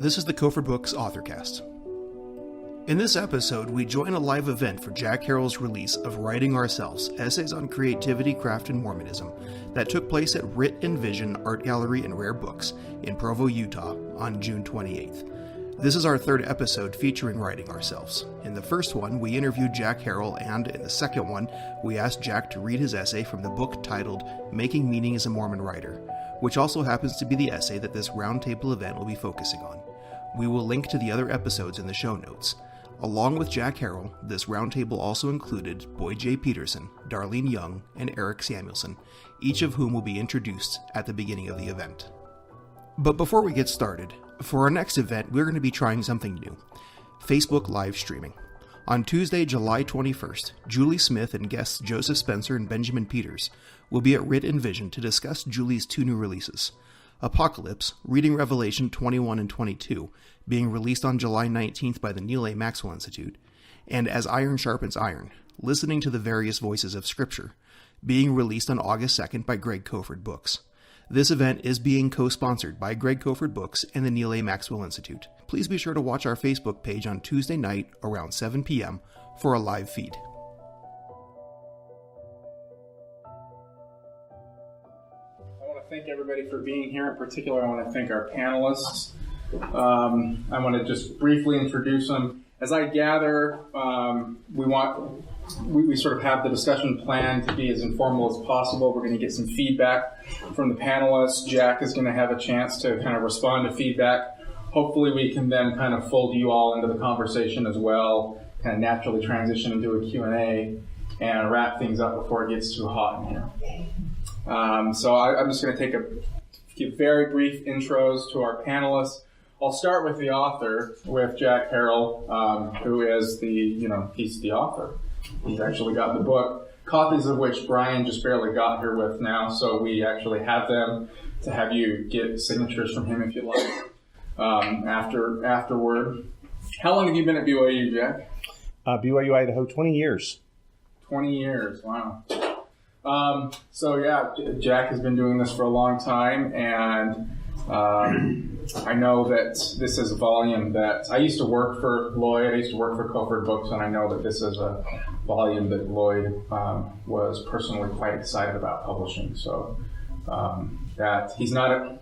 This is the Kofford Books AuthorCast. In this episode, we join a live event for Jack Harrell's release of Writing Ourselves, Essays on Creativity, Craft, and Mormonism that took place at Writ Vision Art Gallery and Rare Books in Provo, Utah on June 28th. This is our third episode featuring Writing Ourselves. In the first one, we interviewed Jack Harrell, and in the second one, we asked Jack to read his essay from the book titled Making Meaning as a Mormon Writer, which also happens to be the essay that this roundtable event will be focusing on. We will link to the other episodes in the show notes. Along with Jack Harrell, this roundtable also included Boyd J. Peterson, Darlene Young, and Eric Samuelson, each of whom will be introduced at the beginning of the event. But before we get started, for our next event, we're going to be trying something new: Facebook live streaming. On Tuesday, July 21st, Julie Smith and guests Joseph Spencer and Benjamin Peters will be at Writ Vision to discuss Julie's two new releases: Apocalypse, reading Revelation 21 and 22, being released on July 19th by the Neal A. Maxwell Institute, and As Iron Sharpens Iron, listening to the various voices of Scripture, being released on August 2nd by Greg Kofford Books. This event is being co-sponsored by Greg Kofford Books and the Neal A. Maxwell Institute. Please be sure to watch our Facebook page on Tuesday night around 7 p.m. for a live feed. Thank everybody for being here. In particular, I want to thank our panelists. I want to just briefly introduce them. As I gather, we sort of have the discussion planned to be as informal as possible. We're going to get some feedback from the panelists. Jack is going to have a chance to kind of respond to feedback. Hopefully we can then kind of fold you all into the conversation as well, kind of naturally transition into a Q&A and wrap things up before it gets too hot in here. So I'm just going to give very brief intros to our panelists. I'll start with the author, with Jack Harrell, who is he's the author. He's actually got the book, copies of which Brian just barely got here with now, so we actually have them to have you get signatures from him if you like afterward. How long have you been at BYU, Jack? BYU, Idaho, 20 years. 20 years, wow. Jack has been doing this for a long time, and I know that this is a volume that I used to work for Lloyd. I used to work for Kofford Books, and I know that this is a volume that Lloyd was personally quite excited about publishing. So that he's not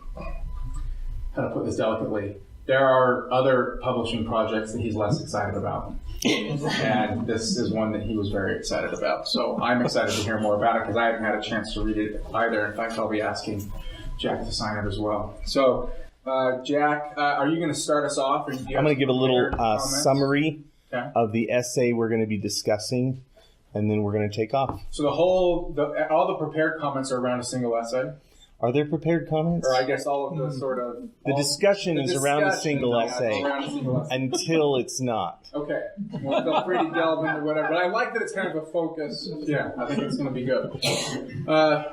how to put this delicately. There are other publishing projects that he's less excited about. And this is one that he was very excited about. So I'm excited to hear more about it because I haven't had a chance to read it either. In fact, I'll be asking Jack to sign it as well. So, Jack, are you going to start us off? I'm going to give a little summary of the essay we're going to be discussing, and then we're going to take off. So all the prepared comments are around a single essay? Are there prepared comments? Or I guess all of the sort of... The discussion is around a single essay until it's not. Okay. Well, feel free to delve into whatever. But I like that it's kind of a focus. Yeah, I think it's going to be good.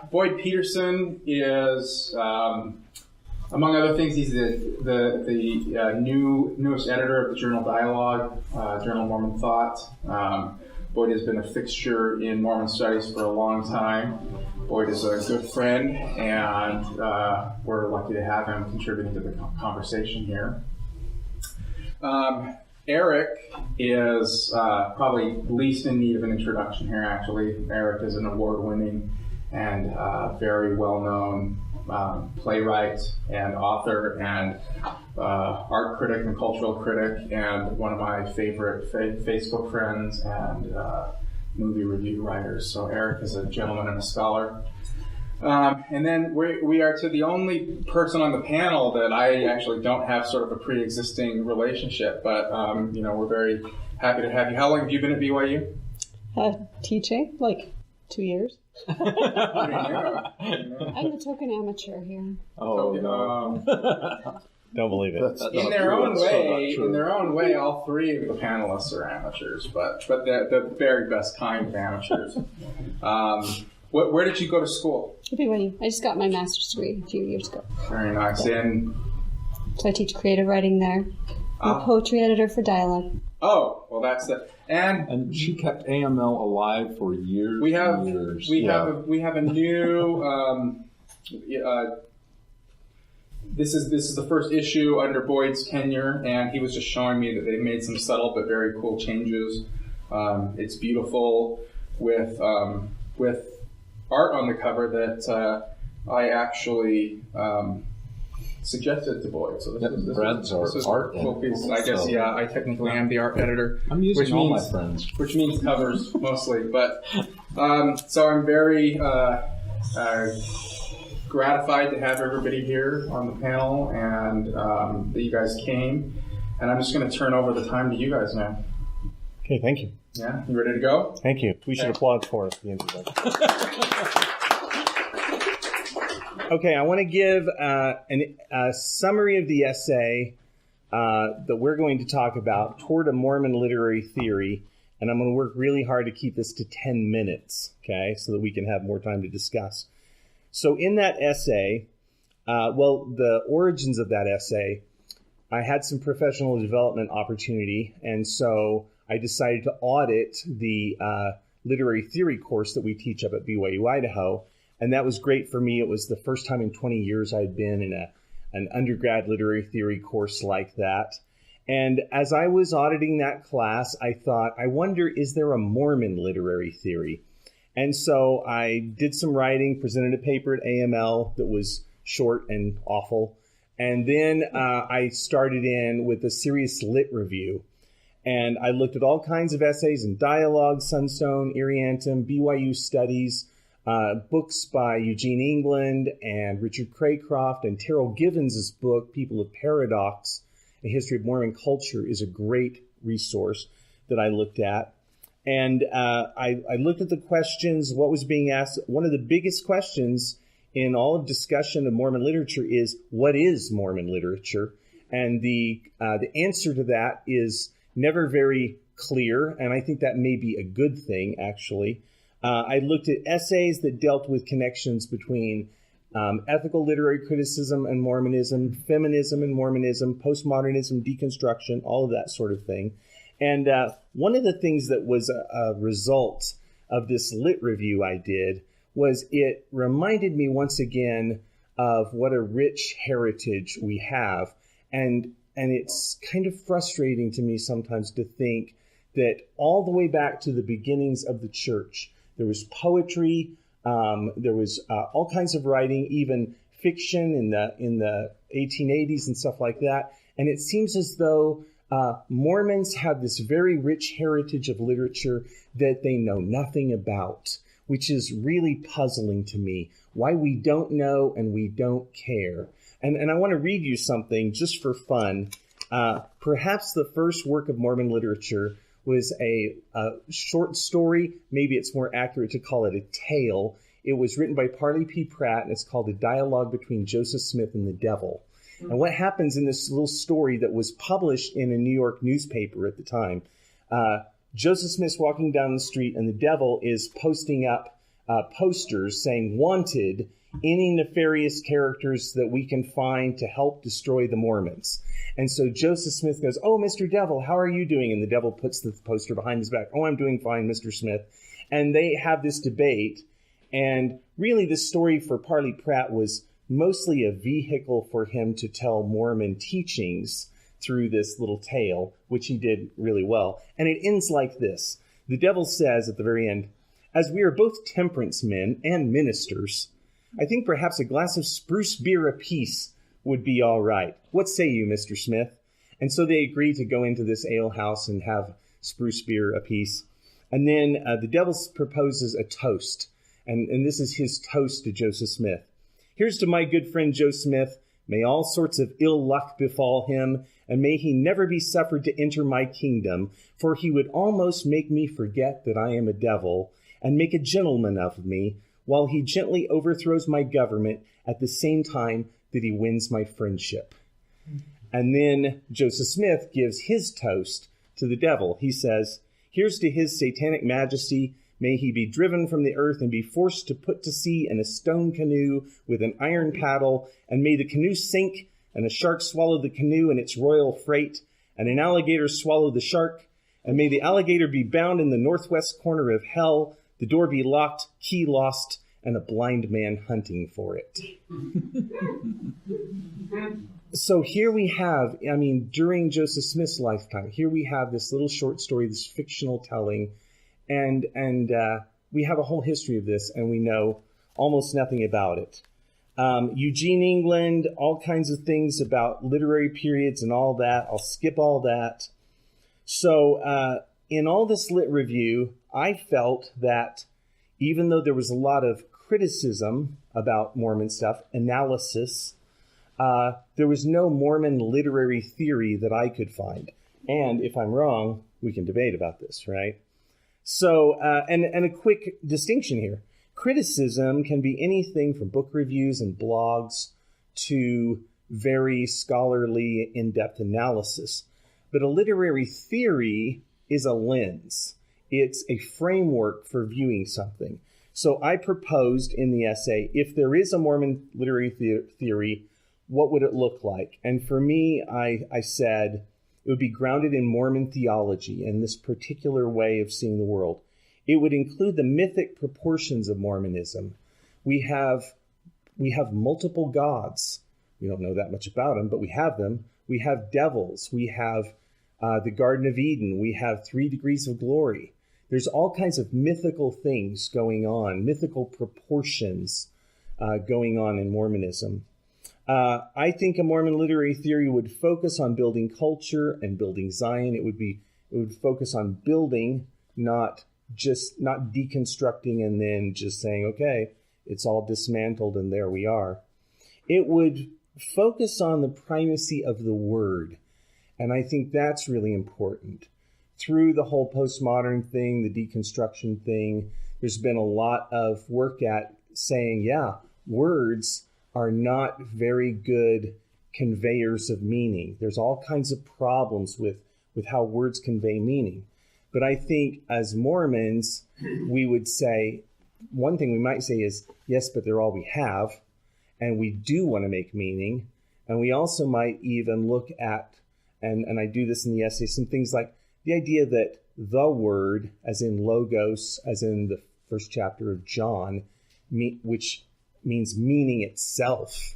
Boyd Peterson is, among other things, he's the newest editor of the Journal Dialogue, Journal of Mormon Thought. Boyd has been a fixture in Mormon studies for a long time. Boyd is a good friend, and we're lucky to have him contributing to the conversation here. Eric is probably least in need of an introduction here, actually. Eric is an award-winning and very well-known playwright and author and art critic and cultural critic, and one of my favorite Facebook friends and movie review writers. So Eric is a gentleman and a scholar. And then we are to the only person on the panel that I actually don't have sort of a pre-existing relationship, but we're very happy to have you. How long have you been at BYU? Teaching, like 2 years. Yeah. I'm the token amateur here. Oh, no. Don't believe it. In their own way, all three of the panelists are amateurs, but they're the very best kind of amateurs. Where did you go to school? BYU. I just got my master's degree a few years ago. Very nice. So I teach creative writing there. I'm a poetry editor for Dialogue. Oh, well, that's the and she kept AML alive for years. We have and years. We have a new this is the first issue under Boyd's tenure, and he was just showing me that they've made some subtle but very cool changes. It's beautiful with art on the cover that I actually suggested to Boyd. So this is art. Cool piece. I guess I technically am the art editor. I'm using all my friends, which means covers mostly. But so I'm very gratified to have everybody here on the panel and that you guys came. And I'm just going to turn over the time to you guys now. Okay, thank you. Yeah, you ready to go? Thank you. We should applaud for the introduction. Okay, I want to give a summary of the essay that we're going to talk about, Toward a Mormon Literary Theory, and I'm going to work really hard to keep this to 10 minutes, okay, so that we can have more time to discuss. So in that essay, the origins of that essay, I had some professional development opportunity, and so I decided to audit the literary theory course that we teach up at BYU, Idaho. And that was great for me. It was the first time in 20 years I had been in an undergrad literary theory course like that. And as I was auditing that class, I thought, I wonder, is there a Mormon literary theory? And so I did some writing, presented a paper at AML that was short and awful. And then I started in with a serious lit review. And I looked at all kinds of essays and dialogue, Sunstone, Ariantum, BYU Studies, books by Eugene England and Richard Craycroft, and Terrell Givens' book, People of Paradox, A History of Mormon Culture, is a great resource that I looked at. And I looked at the questions, what was being asked. One of the biggest questions in all of discussion of Mormon literature is, what is Mormon literature? And the answer to that is never very clear, and I think that may be a good thing, actually. I looked at essays that dealt with connections between ethical literary criticism and Mormonism, feminism and Mormonism, postmodernism, deconstruction, all of that sort of thing. And one of the things that was a result of this lit review I did was it reminded me once again of what a rich heritage we have. And it's kind of frustrating to me sometimes to think that all the way back to the beginnings of the church, there was poetry, there was all kinds of writing, even fiction in the 1880s and stuff like that. And it seems as though Mormons have this very rich heritage of literature that they know nothing about, which is really puzzling to me. Why we don't know and we don't care. And I want to read you something just for fun. Perhaps the first work of Mormon literature was a short story. Maybe it's more accurate to call it a tale. It was written by Parley P. Pratt, and it's called A Dialogue Between Joseph Smith and the Devil. And what happens in this little story that was published in a New York newspaper at the time, Joseph Smith's walking down the street, and the devil is posting up posters saying, "Wanted, any nefarious characters that we can find to help destroy the Mormons." And so Joseph Smith goes, "Oh, Mr. Devil, how are you doing?" And the devil puts the poster behind his back. "Oh, I'm doing fine, Mr. Smith." And they have this debate. And really, this story for Parley Pratt was mostly a vehicle for him to tell Mormon teachings through this little tale, which he did really well. And it ends like this. The devil says at the very end, "As we are both temperance men and ministers, I think perhaps a glass of spruce beer apiece would be all right. What say you, Mr. Smith?" And so they agree to go into this ale house and have spruce beer apiece. And then the devil proposes a toast. And this is his toast to Joseph Smith. "Here's to my good friend Joe Smith. May all sorts of ill luck befall him, and may he never be suffered to enter my kingdom, for he would almost make me forget that I am a devil, and make a gentleman of me, while he gently overthrows my government at the same time that he wins my friendship." And then Joseph Smith gives his toast to the devil. He says, "Here's to his satanic majesty. May he be driven from the earth and be forced to put to sea in a stone canoe with an iron paddle, and may the canoe sink, and a shark swallow the canoe and its royal freight, and an alligator swallow the shark, and may the alligator be bound in the northwest corner of hell, the door be locked, key lost, and a blind man hunting for it. So here we have, during Joseph Smith's lifetime, here we have this little short story, this fictional telling, and we have a whole history of this, and we know almost nothing about it. Eugene England, all kinds of things about literary periods and all that. I'll skip all that. So in all this lit review, I felt that even though there was a lot of criticism about Mormon stuff, analysis, there was no Mormon literary theory that I could find. And if I'm wrong, we can debate about this, right? So, and a quick distinction here. Criticism can be anything from book reviews and blogs to very scholarly, in-depth analysis. But a literary theory is a lens. It's a framework for viewing something. So I proposed in the essay, if there is a Mormon literary theory, what would it look like? And for me, I said it would be grounded in Mormon theology and this particular way of seeing the world. It would include the mythic proportions of Mormonism. We have multiple gods. We don't know that much about them, but we have them. We have devils. We have the Garden of Eden. We have 3 degrees of glory. There's all kinds of mythical things going on, mythical proportions going on in Mormonism. I think a Mormon literary theory would focus on building culture and building Zion. It would focus on building, not deconstructing and then just saying, okay, it's all dismantled and there we are. It would focus on the primacy of the word. And I think that's really important. Through the whole postmodern thing, the deconstruction thing, there's been a lot of work at saying, yeah, words are not very good conveyors of meaning. There's all kinds of problems with how words convey meaning. But I think as Mormons, we would say, one thing we might say is, yes, but they're all we have, and we do want to make meaning. And we also might even look at, and I do this in the essay, some things like the idea that the word, as in logos, as in the first chapter of John, which means meaning itself,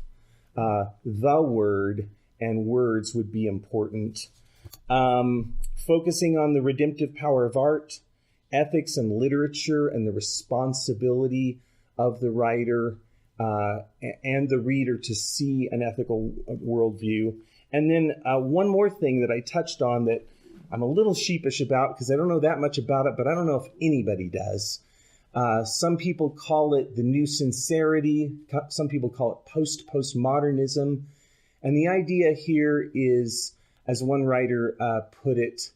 the word and words would be important. Focusing on the redemptive power of art, ethics and literature, and the responsibility of the writer and the reader to see an ethical worldview. And then one more thing that I touched on that I'm a little sheepish about because I don't know that much about it, but I don't know if anybody does. Some people call it the new sincerity. Some people call it postmodernism. And the idea here is, as one writer put it,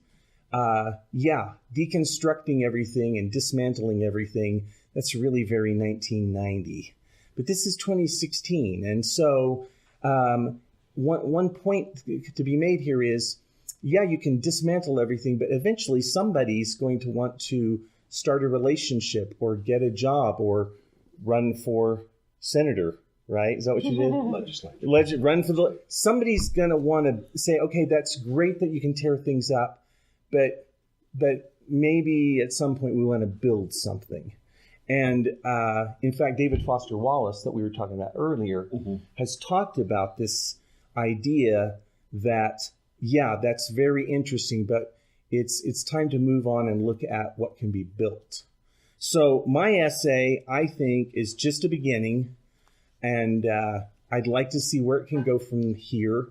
deconstructing everything and dismantling everything, that's really very 1990. But this is 2016. And so one point to be made here is, you can dismantle everything, but eventually somebody's going to want to start a relationship or get a job or run for senator, right? Is that what you did? Legislature. Somebody's going to want to say, okay, that's great that you can tear things up, but maybe at some point we want to build something. And in fact, David Foster Wallace, that we were talking about earlier, has talked about this idea that, that's very interesting, but it's time to move on and look at what can be built. So my essay, I think, is just a beginning, and I'd like to see where it can go from here.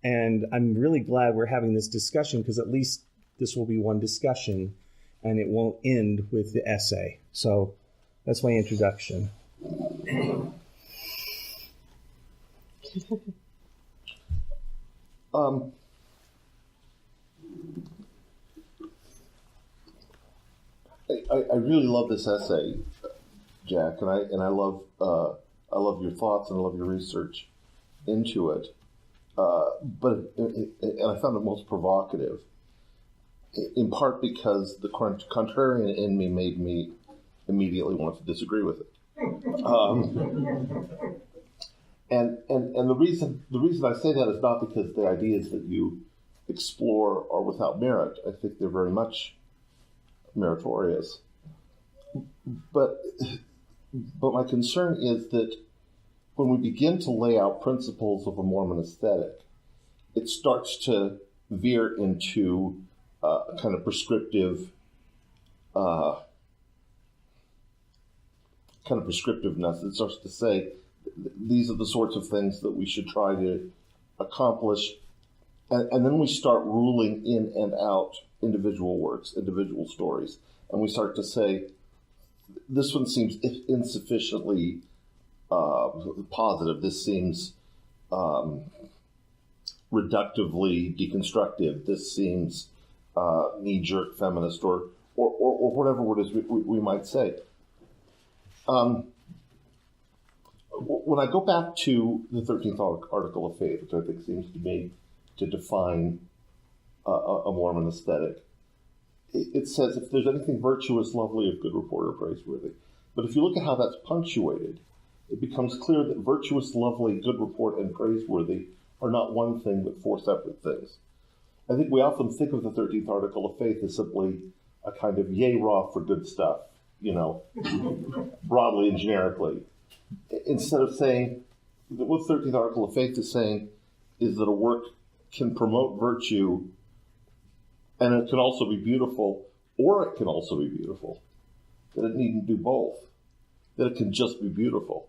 And I'm really glad we're having this discussion because at least this will be one discussion and it won't end with the essay. So that's my introduction. I really love this essay, Jack, and I love your thoughts and I love your research into it. But I found it most provocative, in part because the contrarian in me made me immediately want to disagree with it. And the reason I say that is not because the ideas that you explore are without merit. I think they're very much meritorious. But But my concern is that when we begin to lay out principles of a Mormon aesthetic, it starts to veer into a kind of prescriptiveness. It starts to say these are the sorts of things that we should try to accomplish, and then we start ruling in and out individual works, individual stories, and we start to say this one seems insufficiently positive. This seems reductively deconstructive. This seems knee-jerk feminist, or whatever word is we might say. When I go back to the 13th Article of Faith, which I think seems to me to define a Mormon aesthetic, it says if there's anything virtuous, lovely, of good report, or praiseworthy. But if you look at how that's punctuated, it becomes clear that virtuous, lovely, good report, and praiseworthy are not one thing, but four separate things. I think we often think of the 13th Article of Faith as simply a kind of yay raw for good stuff, broadly and generically. Instead of saying, what the 13th Article of Faith is saying is that a work can promote virtue, and it can also be beautiful, or it can also be beautiful. That it needn't do both. That it can just be beautiful.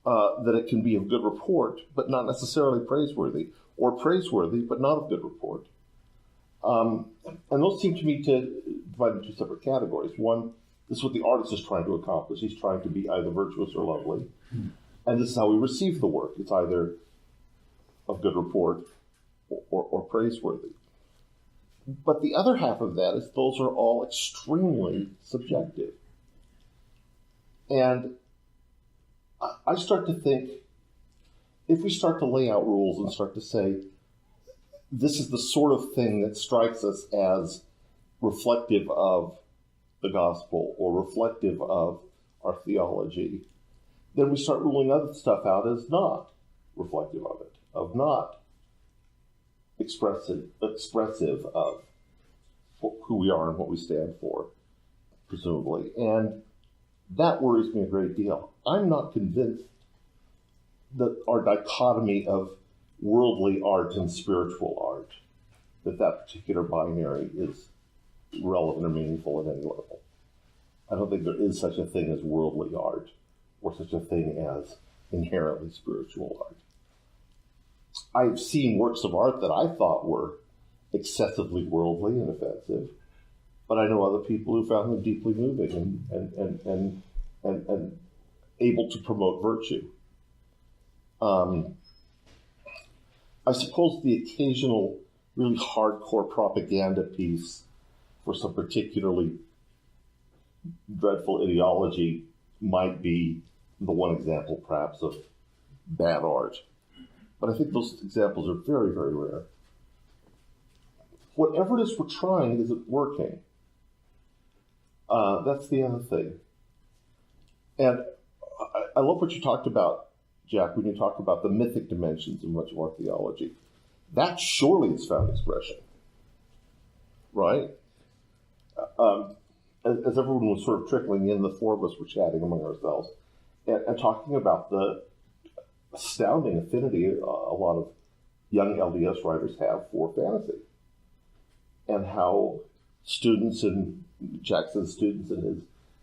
That it can be of good report, but not necessarily praiseworthy, or praiseworthy, but not of good report. And those seem to me to divide into two separate categories. One, this is what the artist is trying to accomplish. He's trying to be either virtuous or lovely. And this is how we receive the work. It's either of good report or praiseworthy. But the other half of that is those are all extremely subjective. And I start to think, if we start to lay out rules and start to say, this is the sort of thing that strikes us as reflective of the gospel or reflective of our theology, then we start ruling other stuff out as not reflective of it, of not expressive of who we are and what we stand for, presumably. And that worries me a great deal. I'm not convinced that our dichotomy of worldly art and spiritual art, that particular binary is relevant or meaningful at any level. I don't think there is such a thing as worldly art or such a thing as inherently spiritual art. I've seen works of art that I thought were excessively worldly and offensive, but I know other people who found them deeply moving and able to promote virtue. I suppose the occasional really hardcore propaganda piece for some particularly dreadful ideology might be the one example, perhaps, of bad art. But I think those examples are very, very rare. Whatever it is we're trying, is it working? That's the other thing. And I love what you talked about, Jack, when you talk about the mythic dimensions of much of our theology. That surely is found expression, right? As everyone was sort of trickling in, the four of us were chatting among ourselves and talking about the astounding affinity a lot of young LDS writers have for fantasy, and how Jackson's students in his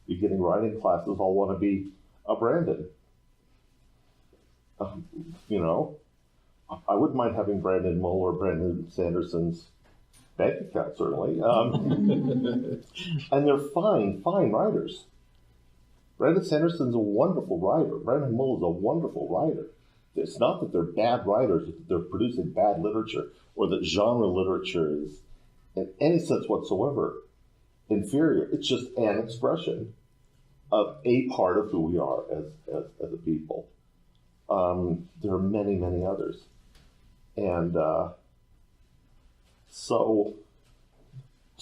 beginning writing classes all want to be a Brandon. I wouldn't mind having Brandon Mull or Brandon Sanderson's bank account, certainly. And they're fine writers. Brandon Sanderson's a wonderful writer. Brandon Mull is a wonderful writer. It's not that they're bad writers, that they're producing bad literature, or that genre literature is, in any sense whatsoever, inferior. It's just an expression of a part of who we are as a people. There are many, many others. And so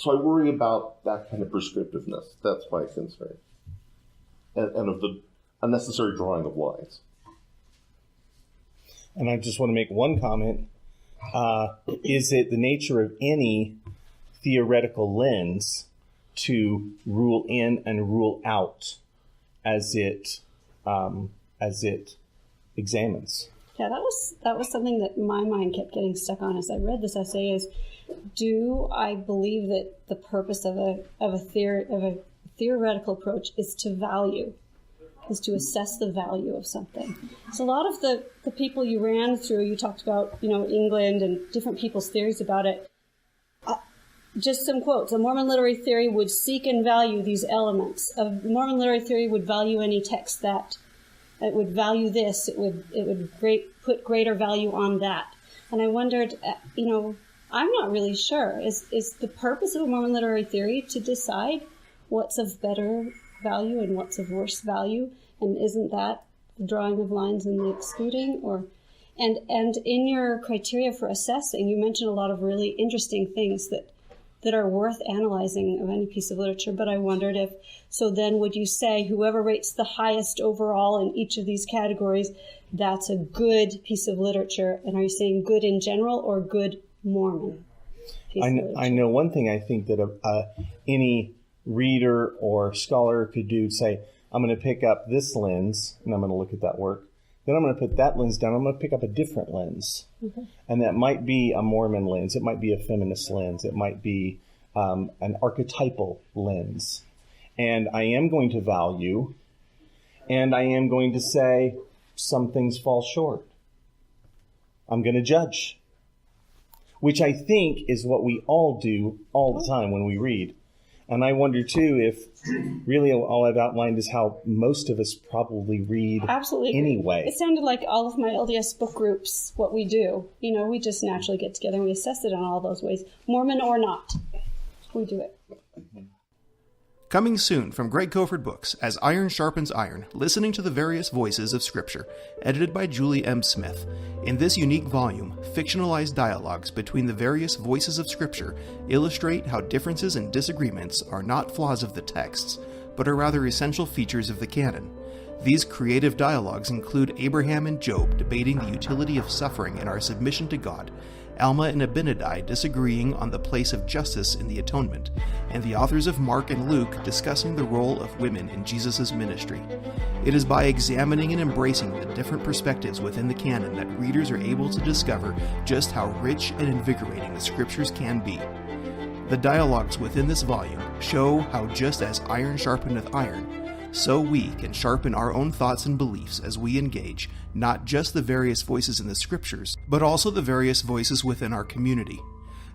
I worry about that kind of prescriptiveness. That's my concern. And of the unnecessary drawing of lines. And I just want to make one comment. Is it the nature of any theoretical lens to rule in and rule out as it examines. Yeah, that was something that my mind kept getting stuck on as I read this essay. Is, do I believe that the purpose of a theoretical approach is to value, is to assess the value of something? So a lot of the people you ran through, you talked about, England and different people's theories about it. Just some quotes. A Mormon literary theory would seek and value these elements. A Mormon literary theory would value any text that. It would value this. It would put greater value on that. And I wondered, I'm not really sure. Is the purpose of a Mormon literary theory to decide what's of better value and what's of worse value? And isn't that the drawing of lines and the excluding? And in your criteria for assessing, you mentioned a lot of really interesting things that are worth analyzing of any piece of literature. But I wondered then would you say whoever rates the highest overall in each of these categories, that's a good piece of literature? And are you saying good in general or good Mormon piece of literature? I know one thing I think that any reader or scholar could do, say, I'm going to pick up this lens and I'm going to look at that work. Then I'm going to put that lens down. I'm going to pick up a different lens. Mm-hmm. And that might be a Mormon lens. It might be a feminist lens. It might be an archetypal lens. And I am going to value, and I am going to say some things fall short. I'm going to judge, which I think is what we all do all the time when we read. And I wonder, too, if really all I've outlined is how most of us probably read. Absolutely. Anyway. It sounded like all of my LDS book groups, what we do. We just naturally get together and we assess it in all those ways. Mormon or not, we do it. Coming soon from Greg Kofford Books, As Iron Sharpens Iron, Listening to the Various Voices of Scripture, edited by Julie M. Smith. In this unique volume, fictionalized dialogues between the various voices of Scripture illustrate how differences and disagreements are not flaws of the texts, but are rather essential features of the canon. These creative dialogues include Abraham and Job debating the utility of suffering in our submission to God, Alma and Abinadi disagreeing on the place of justice in the atonement, and the authors of Mark and Luke discussing the role of women in Jesus' ministry. It is by examining and embracing the different perspectives within the canon that readers are able to discover just how rich and invigorating the Scriptures can be. The dialogues within this volume show how just as iron sharpeneth iron, so we can sharpen our own thoughts and beliefs as we engage not just the various voices in the Scriptures, but also the various voices within our community.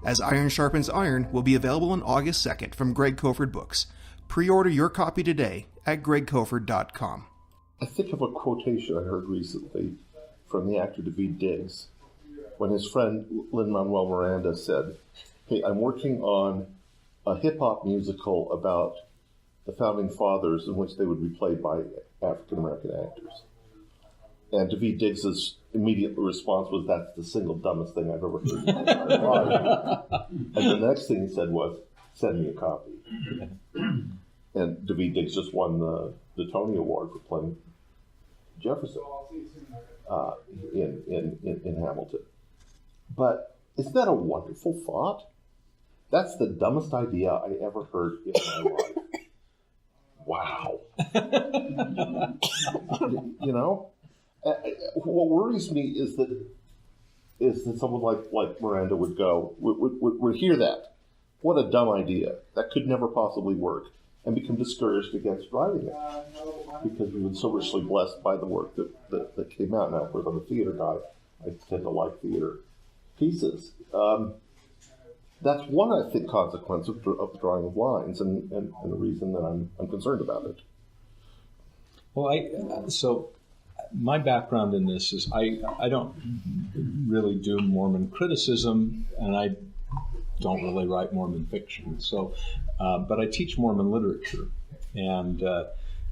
As Iron Sharpens Iron will be available on August 2nd from Greg Kofford Books. Pre-order your copy today at gregkofford.com. I think of a quotation I heard recently from the actor David Diggs when his friend Lin-Manuel Miranda said, "Hey, I'm working on a hip-hop musical about the Founding Fathers in which they would be played by African-American actors." And David Diggs' immediate response was, "That's the single dumbest thing I've ever heard in my entire life." And the next thing he said was, "Send me a copy." And David Diggs just won the Tony Award for playing Jefferson in Hamilton. But isn't that a wonderful thought? That's the dumbest idea I ever heard in my life. Wow. What worries me is that someone like Miranda would hear that. What a dumb idea. That could never possibly work. And become discouraged against writing it. Because we've been so richly blessed by the work that came out. Now, of course, I'm a theater guy. I tend to like theater pieces. That's one, I think, consequence of the drawing of lines, and the reason that I'm concerned about it. Well, so my background in this is I don't really do Mormon criticism, and I don't really write Mormon fiction. So, but I teach Mormon literature, and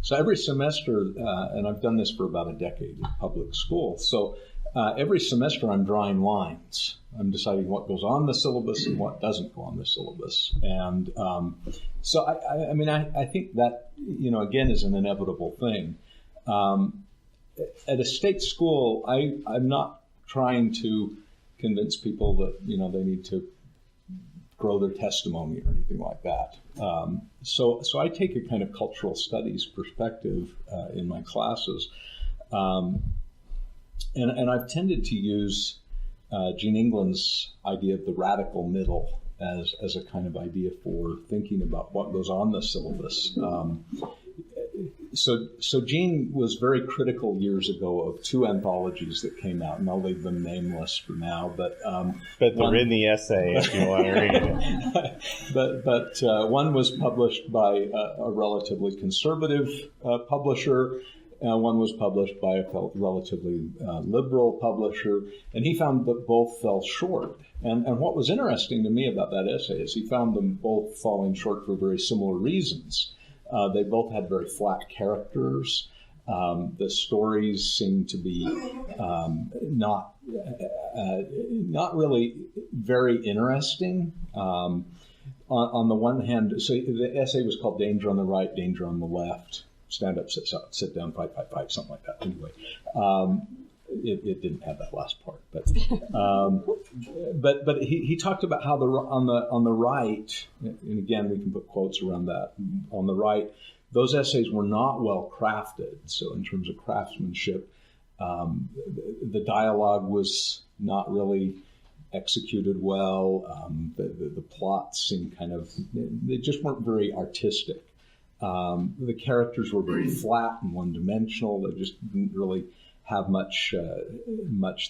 so every semester, and I've done this for about a decade in public school. So every semester, I'm drawing lines. I'm deciding what goes on the syllabus and what doesn't go on the syllabus. And so, I think that, again, is an inevitable thing. At a state school, I'm not trying to convince people that, they need to grow their testimony or anything like that. So I take a kind of cultural studies perspective in my classes. And I've tended to use Eugene England's idea of the radical middle as a kind of idea for thinking about what goes on the syllabus. So Gene was very critical years ago of two anthologies that came out, and I'll leave them nameless for now. But they're in the essay if you want to read it. but one was published by a relatively conservative publisher. One was published by a relatively liberal publisher, and he found that both fell short. And what was interesting to me about that essay is he found them both falling short for very similar reasons. They both had very flat characters. The stories seemed to be not really very interesting. On the one hand, so the essay was called "Danger on the Right, Danger on the Left." Stand up, sit down, fight, something like that. Anyway, it didn't have that last part, but he talked about how on the right, and again we can put quotes around that. On the right, those essays were not well crafted. So in terms of craftsmanship, the dialogue was not really executed well. The plots seemed they just weren't very artistic. The characters were very flat and one-dimensional. They just didn't really have much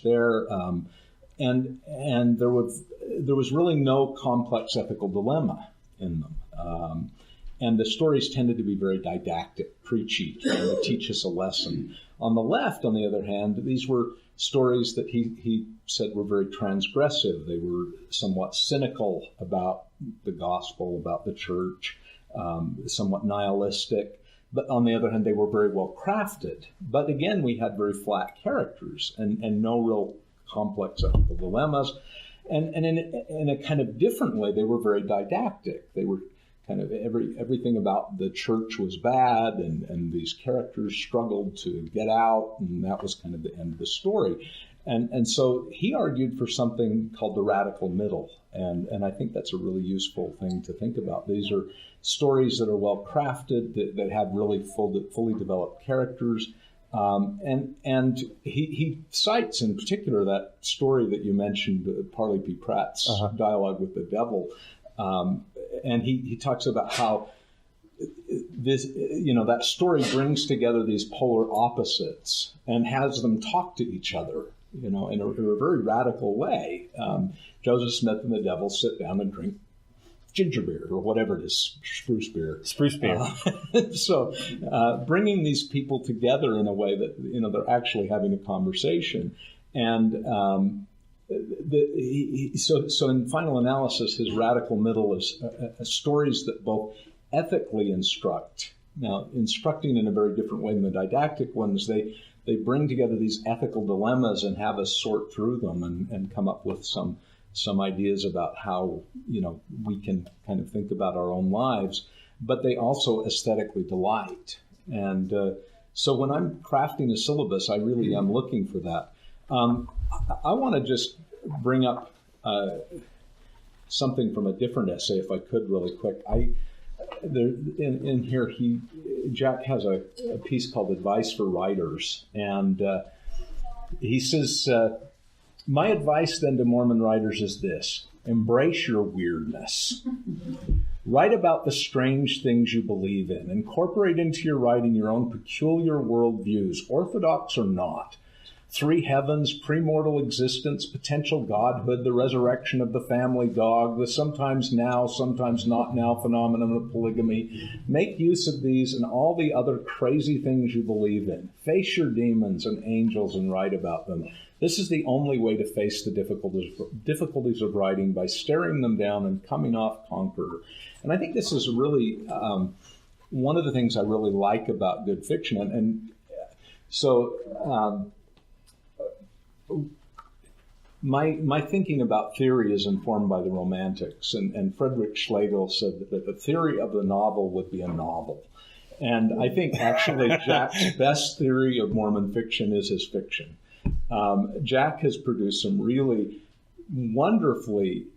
there, and there was really no complex ethical dilemma in them. And the stories tended to be very didactic, preachy, trying to teach us a lesson. On the left, on the other hand, these were stories that he said were very transgressive. They were somewhat cynical about the gospel, about the church. Somewhat nihilistic, but on the other hand, they were very well crafted. But again, we had very flat characters and no real complex ethical dilemmas. And in a kind of different way, they were very didactic. They were kind of everything about the church was bad, and these characters struggled to get out, and that was kind of the end of the story. And so he argued for something called the radical middle, and I think that's a really useful thing to think about. These are stories that are well crafted, that have really fully developed characters, and he cites in particular that story that you mentioned, Parley P. Pratt's dialogue with the devil, and he talks about how this, that story brings together these polar opposites and has them talk to each other, in a very radical way. Joseph Smith and the devil sit down and drink ginger beer or whatever it is, spruce beer. So bringing these people together in a way that, they're actually having a conversation. And so in final analysis, his radical middle is stories that both ethically instruct. Now, instructing in a very different way than the didactic ones, they bring together these ethical dilemmas and have us sort through them and come up with some ideas about how, we can kind of think about our own lives, but they also aesthetically delight. And so when I'm crafting a syllabus, I really am looking for that. I want to just bring up something from a different essay, if I could, really quick. In here, Jack has a piece called Advice for Writers, and he says, my advice then to Mormon writers is this: embrace your weirdness. Write about the strange things you believe in. Incorporate into your writing your own peculiar worldviews, orthodox or not. 3 heavens, premortal existence, potential godhood, the resurrection of the family dog, the sometimes now, sometimes not now phenomenon of polygamy. Make use of these and all the other crazy things you believe in. Face your demons and angels and write about them. This is the only way to face the difficulties of writing, by staring them down and coming off conqueror. And I think this is really one of the things I really like about good fiction. And so my thinking about theory is informed by the Romantics. And Friedrich Schlegel said that the theory of the novel would be a novel. And I think actually Jack's best theory of Mormon fiction is his fiction. Jack has produced some really wonderfully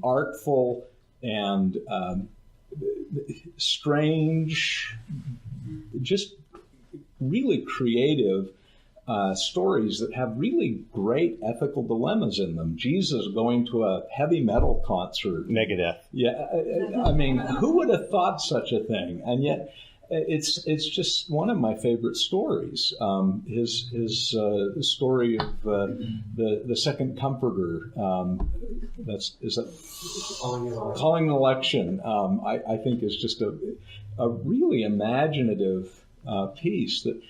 artful, and strange, just really creative stories that have really great ethical dilemmas in them. Jesus going to a heavy metal concert. Megadeth. Yeah, I mean, who would have thought such a thing? And yet, it's just one of my favorite stories. His story of the second comforter. Calling an election. I think is just a really imaginative piece that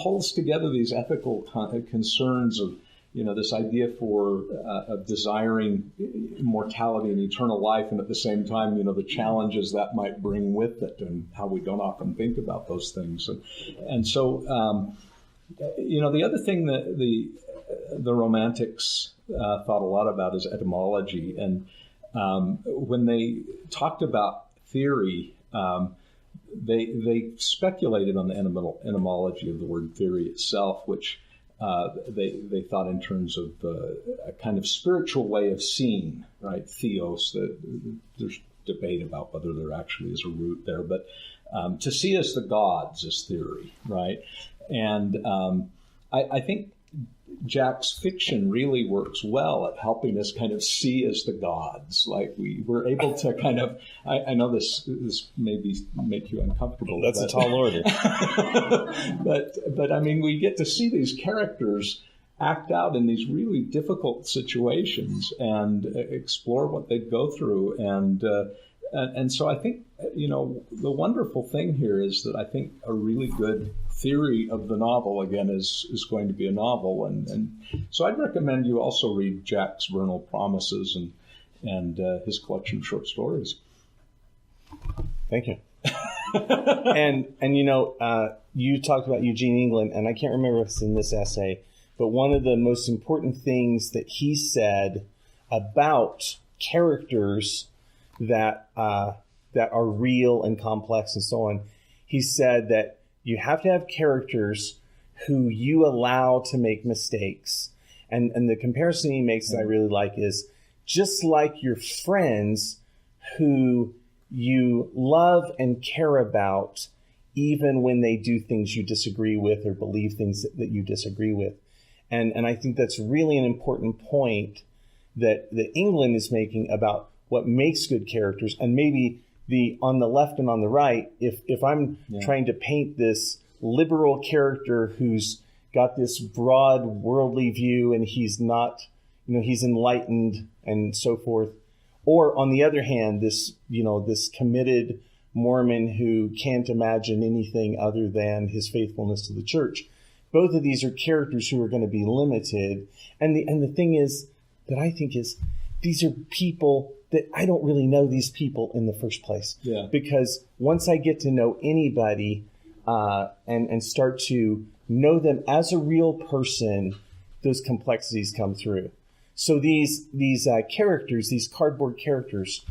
pulls together these ethical concerns of this idea of desiring immortality and eternal life, and at the same time the challenges that might bring with it, and how we don't often think about those things. And so the other thing that the Romantics thought a lot about is etymology, and when they talked about theory, they speculated on the etymology of the word theory itself, which they thought in terms of a kind of spiritual way of seeing, right? Theos. There's debate about whether there actually is a root there, but to see as the gods is theory, right? And I think Jack's fiction really works well at helping us kind of see as the gods. Like we're able to kind of, I know this maybe make you uncomfortable. That's a tall order. but I mean, we get to see these characters act out in these really difficult situations and explore what they go through. And so I think, the wonderful thing here is that I think a really good theory of the novel, again, is going to be a novel. And so I'd recommend you also read Jack's Vernal Promises and his collection of short stories. Thank you. and you talked about Eugene England, and I can't remember if it's in this essay, but one of the most important things that he said about characters that are real and complex and so on, he said that you have to have characters who you allow to make mistakes. And the comparison he makes that I really like is just like your friends who you love and care about even when they do things you disagree with or believe things that you disagree with. And I think that's really an important point that England is making about what makes good characters, and maybe on the left and on the right, if I'm trying to paint this liberal character who's got this broad worldly view and he's not, he's enlightened and so forth, or on the other hand, this committed Mormon who can't imagine anything other than his faithfulness to the church. Both of these are characters who are going to be limited. And the thing is that I think is these are people that I don't really know these people in the first place. Yeah. Because once I get to know anybody and start to know them as a real person, those complexities come through. So these characters, these cardboard characters,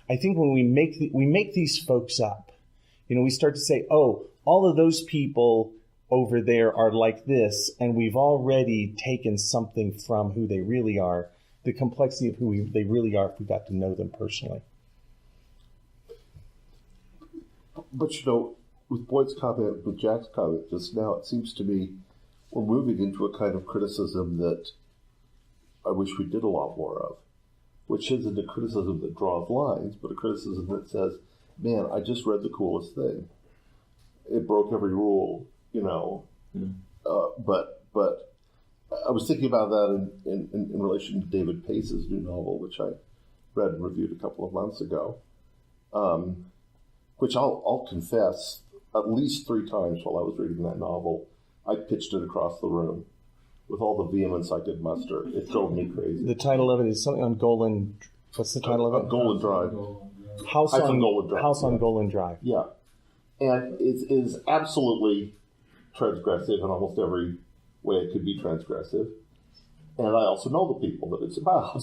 I think when we make these folks up, we start to say, oh, all of those people over there are like this, and we've already taken something from who they really are, the complexity of who they really are if we got to know them personally. But with Boyd's comment, with Jack's comment just now, it seems to me we're moving into a kind of criticism that I wish we did a lot more of, which isn't a criticism that draws lines, but a criticism that says, man, I just read the coolest thing. It broke every rule, but I was thinking about that in relation to David Pace's new novel, which I read and reviewed a couple of months ago, which I'll confess, at least 3 times while I was reading that novel, I pitched it across the room with all the vehemence I could muster. It drove me crazy. The title of it is something on Golan. What's the title of it? Golan Drive. House on Golan Drive. House on Golan Drive. Yeah. And it is absolutely transgressive in almost every way it could be transgressive. And I also know the people that it's about,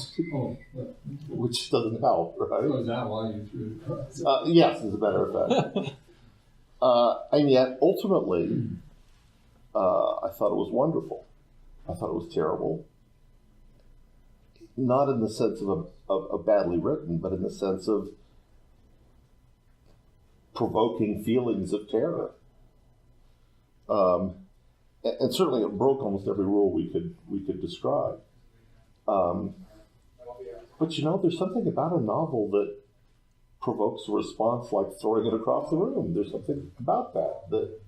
which doesn't help, right? So is that why you threw it across? Yes, as a matter of fact. And yet, ultimately, I thought it was wonderful. I thought it was terrible. not in the sense of a badly written, but in the sense of provoking feelings of terror. And certainly it broke almost every rule we could describe. But there's something about a novel that provokes a response like throwing it across the room. There's something about that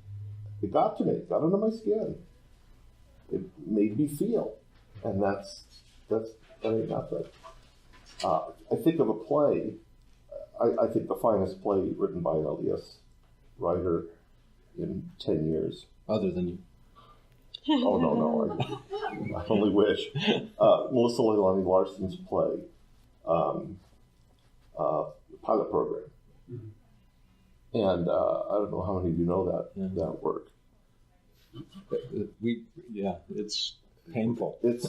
it got to me, got under my skin. It made me feel, and that ain't nothing. I think of a play. I think the finest play written by an LDS writer in 10 years. Other than you. Oh, no. I only wish. Melissa Leilani Larson's play, Pilot Program. And I don't know how many of you know that work. It's painful. It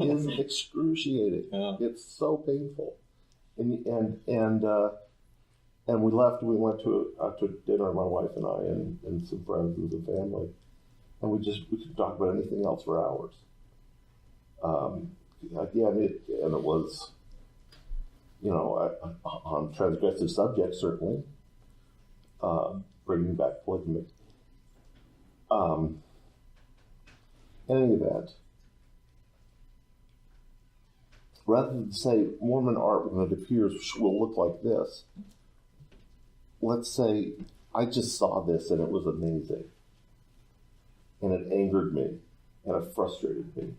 is excruciating. Yeah. It's so painful. And we left. We went to dinner, my wife and I, and some friends and some family, and we could talk about anything else for hours. It was, on transgressive subjects certainly, bringing back polygamy. In any event, rather than say Mormon art when it appears will look like this, let's say I just saw this and it was amazing. And it angered me, and it frustrated me,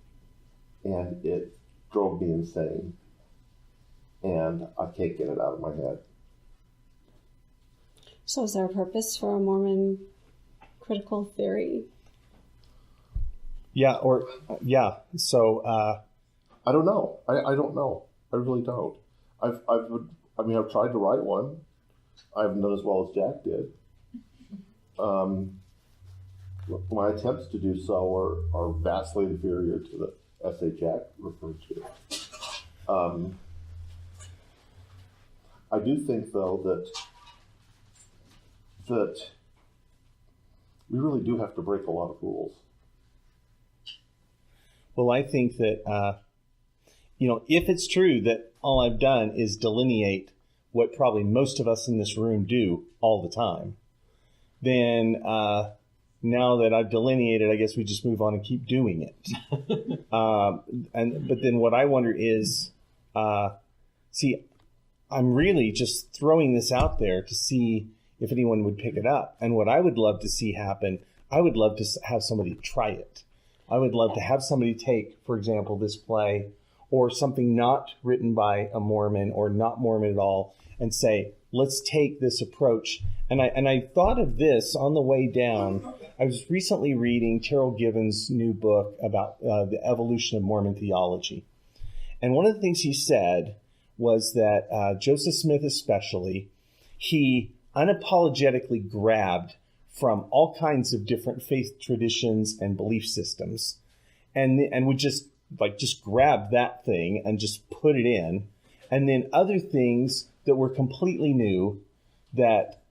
and it drove me insane. And I can't get it out of my head. So is there a purpose for a Mormon critical theory? So I don't know. I don't know. I really don't. I've tried to write one. I haven't done as well as Jack did. My attempts to do so are vastly inferior to the essay Jack referred to. I do think, though, that we really do have to break a lot of rules. Well, I think that, if it's true that all I've done is delineate what probably most of us in this room do all the time, then now that I've delineated, I guess we just move on and keep doing it. But then what I wonder is, I'm really just throwing this out there to see if anyone would pick it up. And what I would love to see happen, I would love to have somebody try it. I would love to have somebody take, for example, this play or something not written by a Mormon or not Mormon at all and say, let's take this approach. And I thought of this on the way down. I was recently reading Terrell Given's new book about the evolution of Mormon theology. And one of the things he said was that Joseph Smith especially, he unapologetically grabbed from all kinds of different faith traditions and belief systems and would just grab that thing and just put it in. And then other things that were completely new that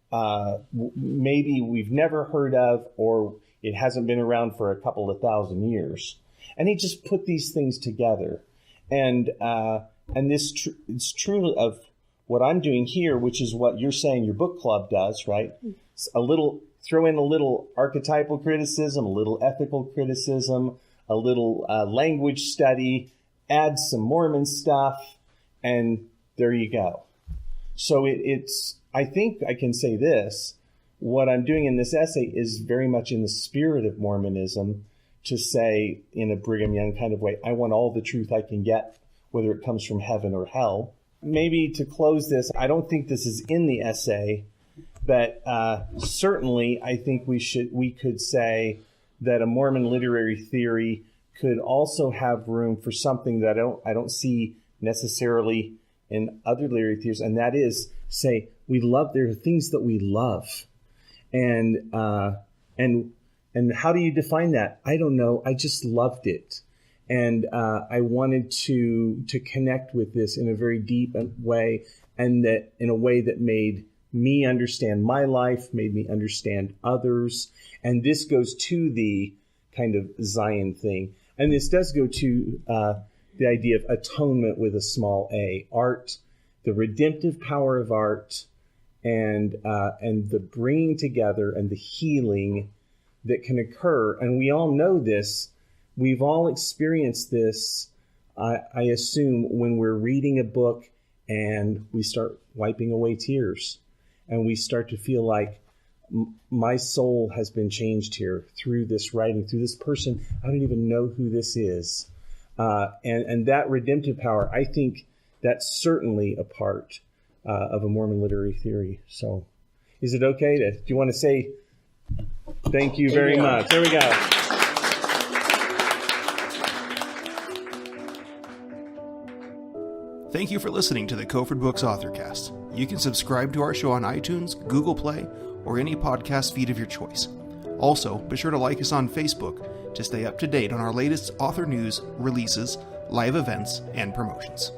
maybe we've never heard of or it hasn't been around for a couple of thousand years. And he just put these things together. And this it's true of what I'm doing here, which is what you're saying your book club does, right? Throw in a little archetypal criticism, a little ethical criticism, a little language study, add some Mormon stuff, and there you go. So I think I can say this, what I'm doing in this essay is very much in the spirit of Mormonism, to say in a Brigham Young kind of way, I want all the truth I can get, whether it comes from heaven or hell. Maybe to close this, I don't think this is in the essay, but certainly I think we could say that a Mormon literary theory could also have room for something that I don't see necessarily in other literary theories, and that is, say, there are things that we love. And how do you define that? I don't know. I just loved it. And I wanted to connect with this in a very deep way, and that in a way that made me understand my life, made me understand others. And this goes to the kind of Zion thing. And this does go to the idea of atonement with a small a, art, the redemptive power of art, and the bringing together and the healing that can occur. And we all know this. We've all experienced this, I assume, when we're reading a book and we start wiping away tears and we start to feel like my soul has been changed here through this writing, through this person. I don't even know who this is. And that redemptive power, I think that's certainly a part of a Mormon literary theory. So is it okay do you want to say thank you very much? There we go. Thank you for listening to the Kofford Books AuthorCast. You can subscribe to our show on iTunes, Google Play, or any podcast feed of your choice. Also, be sure to like us on Facebook to stay up to date on our latest author news, releases, live events, and promotions.